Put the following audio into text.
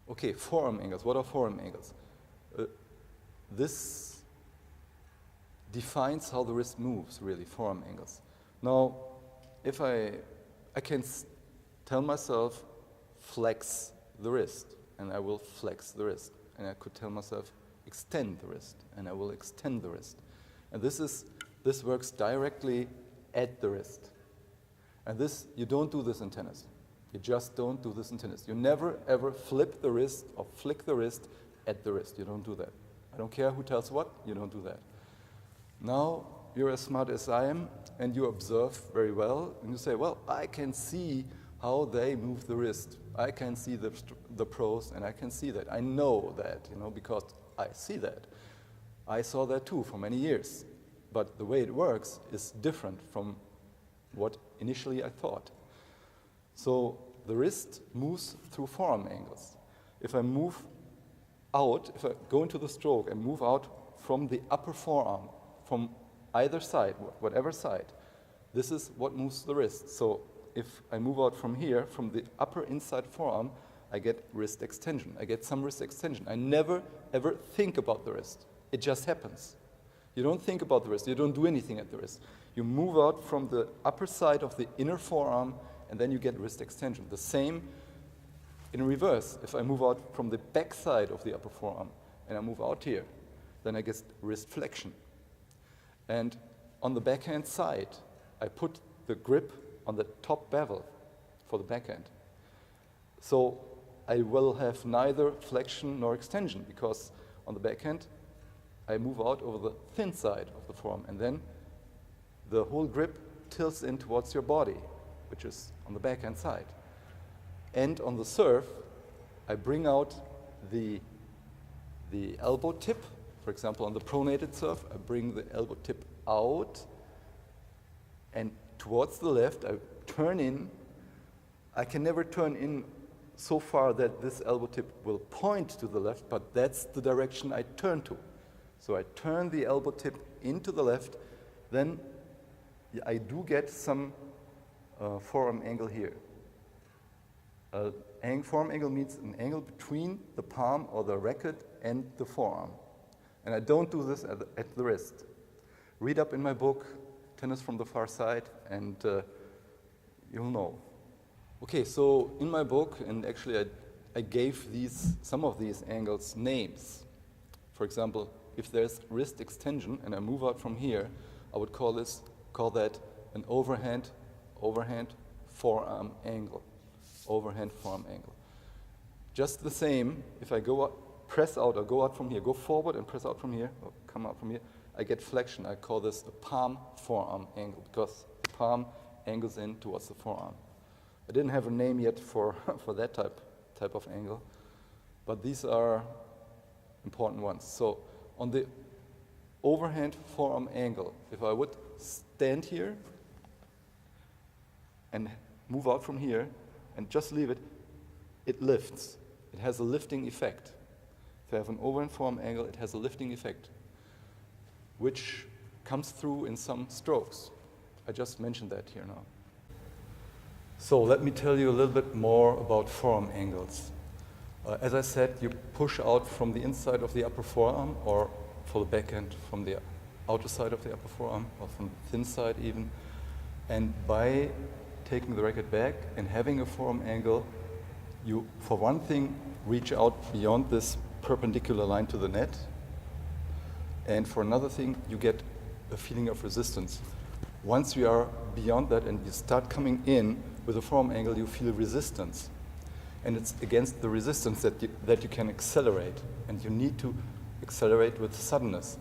Okay, forearm angles. What are forearm angles? This defines how the wrist moves, really, forearm angles. Now, if I can tell myself, flex the wrist, and I will flex the wrist. And I could tell myself, extend the wrist, and I will extend the wrist. And this works directly at the wrist. And you don't do this in tennis. You just don't do this in tennis. You never, ever flip the wrist or flick the wrist at the wrist. You don't do that. I don't care who tells what, you don't do that. Now, you're as smart as I am, and you observe very well, and you say, well, I can see how they move the wrist. I can see the pros, and I can see that. I know that, because I see that. I saw that too for many years. But the way it works is different from what initially I thought. So the wrist moves through forearm angles. If I move out, if I go into the stroke and move out from the upper forearm, from either side, whatever side, this is what moves the wrist. So if I move out from here, from the upper inside forearm, I get wrist extension. I get some wrist extension. I never, ever think about the wrist. It just happens. You don't think about the wrist. You don't do anything at the wrist. You move out from the upper side of the inner forearm, and then you get wrist extension. The same in reverse. If I move out from the back side of the upper forearm, and I move out here, then I get wrist flexion. And on the backhand side, I put the grip on the top bevel for the backhand. So I will have neither flexion nor extension, because on the backhand, I move out over the thin side of the forearm, and then the whole grip tilts in towards your body, which is on the backhand side. And on the serve, I bring out the elbow tip. For example, on the pronated serve, I bring the elbow tip out, and towards the left, I turn in. I can never turn in so far that this elbow tip will point to the left, but that's the direction I turn to. So I turn the elbow tip into the left, then I do get some forearm angle here. Forearm angle means an angle between the palm or the racket and the forearm. And I don't do this at the wrist. Read up in my book, Tennis from the Far Side, and you'll know. Okay, so in my book, and actually I gave some of these angles names. For example, if there's wrist extension and I move out from here, I would call that an overhand forearm angle. Overhand forearm angle. Just the same, if I go out, press out or go out from here, go forward and press out from here, or come out from here, I get flexion. I call this a palm forearm angle, because the palm angles in towards the forearm. I didn't have a name yet for that type of angle, but these are important ones. So on the overhand forearm angle, if I would stand here and move out from here and just leave it, it lifts. It has a lifting effect. If I have an overhand forearm angle, it has a lifting effect, which comes through in some strokes. I just mentioned that here now. So let me tell you a little bit more about forearm angles. As I said, you push out from the inside of the upper forearm, or for the backhand from the outer side of the upper forearm, or from the thin side even. And by taking the racket back and having a forearm angle, you, for one thing, reach out beyond this perpendicular line to the net. And for another thing, you get a feeling of resistance. Once you are beyond that and you start coming in with a forearm angle, you feel resistance. And it's against the resistance that you can accelerate. And you need to accelerate with suddenness.